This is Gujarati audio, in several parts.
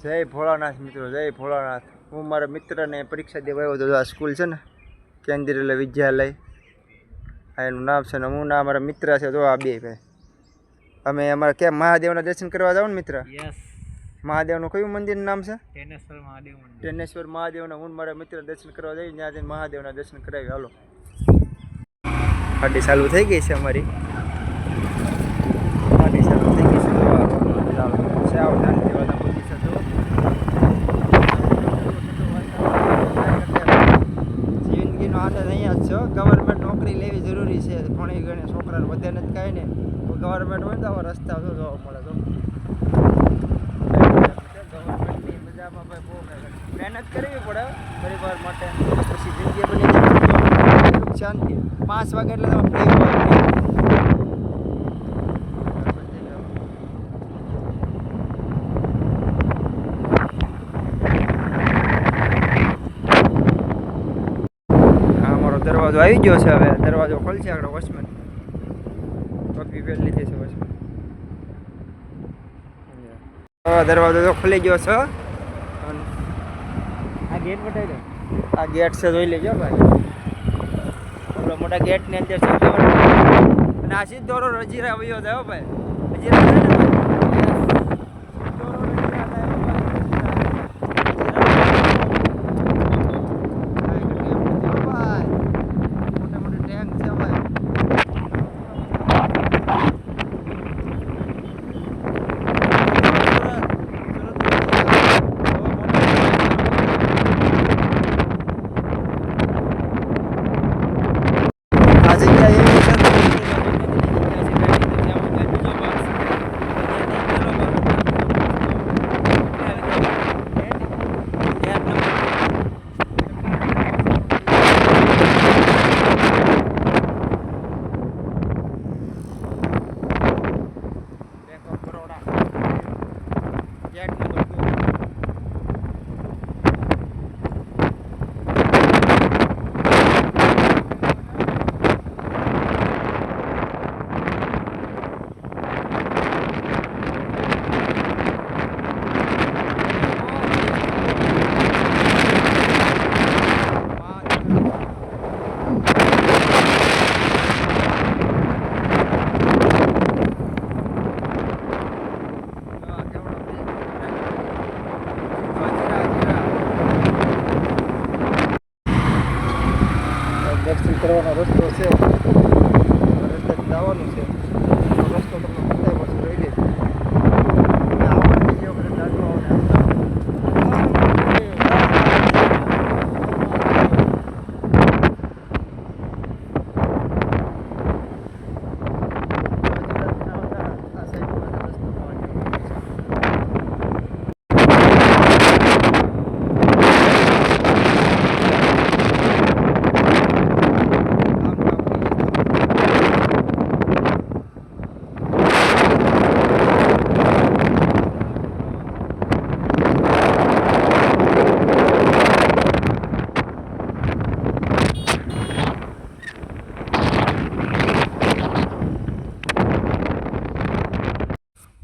જય ભોળાનાથ મિત્રો, જય ભોળાનાથ. હું મારા મિત્રને પરીક્ષા દેવા આવ્યો હતો. આ સ્કૂલ છે ને, કેન્દ્રીય વિદ્યાલય, એનું નામ છે ને હું ના અમારા મિત્ર છે. જો આ બે ભાઈ અમે અમારા ક્યાં મહાદેવના દર્શન કરવા જાવ ને મિત્ર. યસ. મહાદેવનું કયું મંદિરનું નામ છે? ટેનેશ્વર મહાદેવ મંદિર. ટેનેશ્વર મહાદેવના હું મારા મિત્ર દર્શન કરવા જઈએ, ત્યાં જઈને મહાદેવના દર્શન કરાવી. હાલો, ગાડી ચાલુ થઈ ગઈ છે અમારી. ગાડી ચાલુ થઈ ગઈ છે. જિંદગીનો આનંદ અહીંયા જ છે. ગવર્મેન્ટ નોકરી લેવી જરૂરી છે. ઘણી ઘણી છોકરાને વધે નથી કાંઈ ને. ગવર્મેન્ટ હોય તો આવા રસ્તા તો જોવા મળે. તો ગવર્મેન્ટની મજામાં ભાઈ બહુ મહેનત કરવી પડે પરિવાર માટે. પછી જિંદગી બની શાંતિ. 5 વાગે એટલે તમે ફ્રી હોય. દરવાજો આવી ગયો છે. હવે દરવાજો ખોલશે આગળ વોચમેન. ટોપી પહેરી લીધી છે વોચમેન. દરવાજો તો ખુલી ગયો છે. આ ગેટ બતાવી દો. આ ગેટ છે, જોઈ લેજો ભાઈ. ઓલો મોટા ગેટની અંદર છે અને આ સીધો રજીરા વયો જાય ભાઈ. રજીરા દર્શન કરવાનો રસ્તો છે. રસ્તે જવાનું છે. રસ્તો તમને બતાવ્યો પછી જોઈ લે.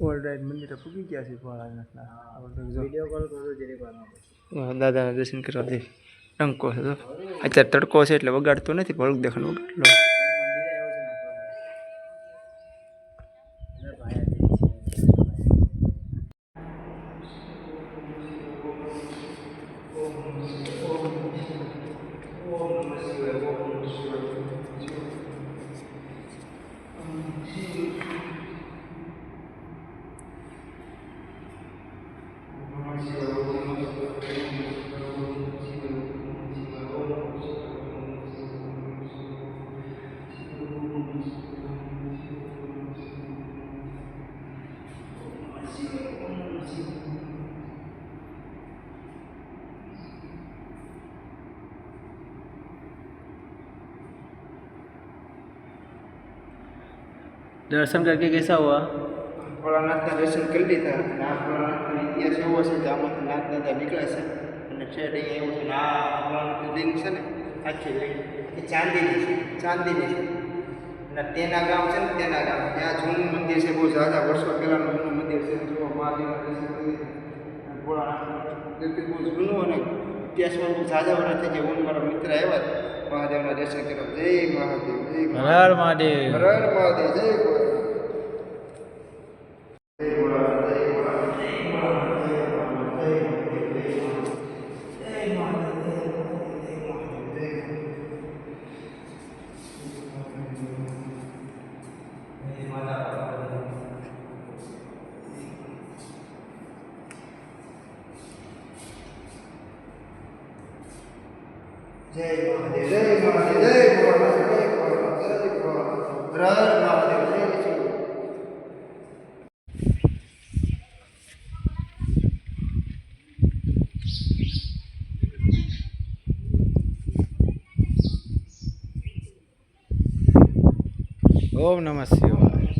ઓલરાઈટ મંદિરે પૂગી ગયા છે ભોળાનાથના. વિડીયો કોલ કરો જરી દાદાના દર્શન કરવા દે. ટંકો છે તો અત્યારે તડકો છે એટલે વગાડતો નથી. ભળુક દેખાનું એટલો. दर्शन करके कैसा हुआ? भोलानाथ का दर्शन कर લીધા. આ ભોલાનાથનો ઇતિહાસ એવો છે કે આમાંથી નાથ દાદા નીકળ્યા છે અને છેડ એવું છે. આ ભોલાનાથની લિંગ છે ને, આખી લિંગ એ ચાંદીની છે. ચાંદીની છે. અને તેના ગામ છે ને, તેના ગામ ત્યાં જૂનું મંદિર છે. બહુ ઝાઝા વર્ષો પહેલાંનું જૂનું મંદિર છે. જો મહાદેવના દર્શન કરી ભોળાનાથ મંદિર બહુ જૂનું અને ઇતિહાસમાં બહુ ઝાઝા વર્ષ થઈ ગયા. હું મારા મિત્ર આવ્યા હતા મહાદેવના દર્શન કરવા. જય મહાદેવ, જય હર મહાદેવ. હર હર મહાદેવ, જય ભોળાનાથ. જય મહાદેવ, જય મહાદેવ, જય ભોળાનાથ, જય ભોળાનાથ, જય ભોળાનાથ. હર હર મહાદેવ, જય શિવ. ઓમ નમઃ શિવાય.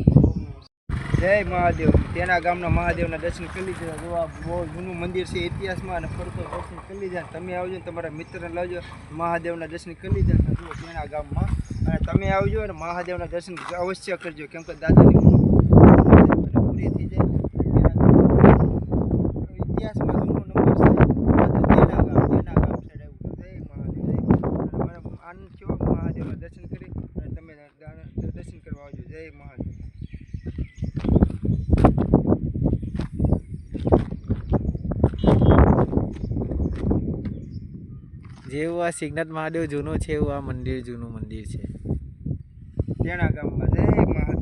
જય મહાદેવ. તેના ગામના મહાદેવના દર્શન કરી લીધા. જો આ બહુ જૂનું મંદિર છે ઇતિહાસમાં, અને ફરતો દર્શન કરી લીધા. તમે આવજો ને તમારા મિત્રને લાવજો. મહાદેવના દર્શન કરી લીધા જુઓ તેના ગામમાં. અને તમે આવજો અને મહાદેવના દર્શન અવશ્ય કરજો, કેમ કે દાદાની પૂરી થઈ જાય. ઇતિહાસમાં જૂનો નંબર છે તેના ગામ સાઈડ આવ્યું. જય મહાદેવ, જય મહાદેવ. મને આનંદ થયો મહાદેવના દર્શન કરી, અને તમે દર્શન કરવા આવજો. જય મહાદેવ. જેવું આ સિંગનાથ મહાદેવ જૂનું છે એવું આ મંદિર જૂનું મંદિર છે. તેના ગામમાં જય મહાદેવ.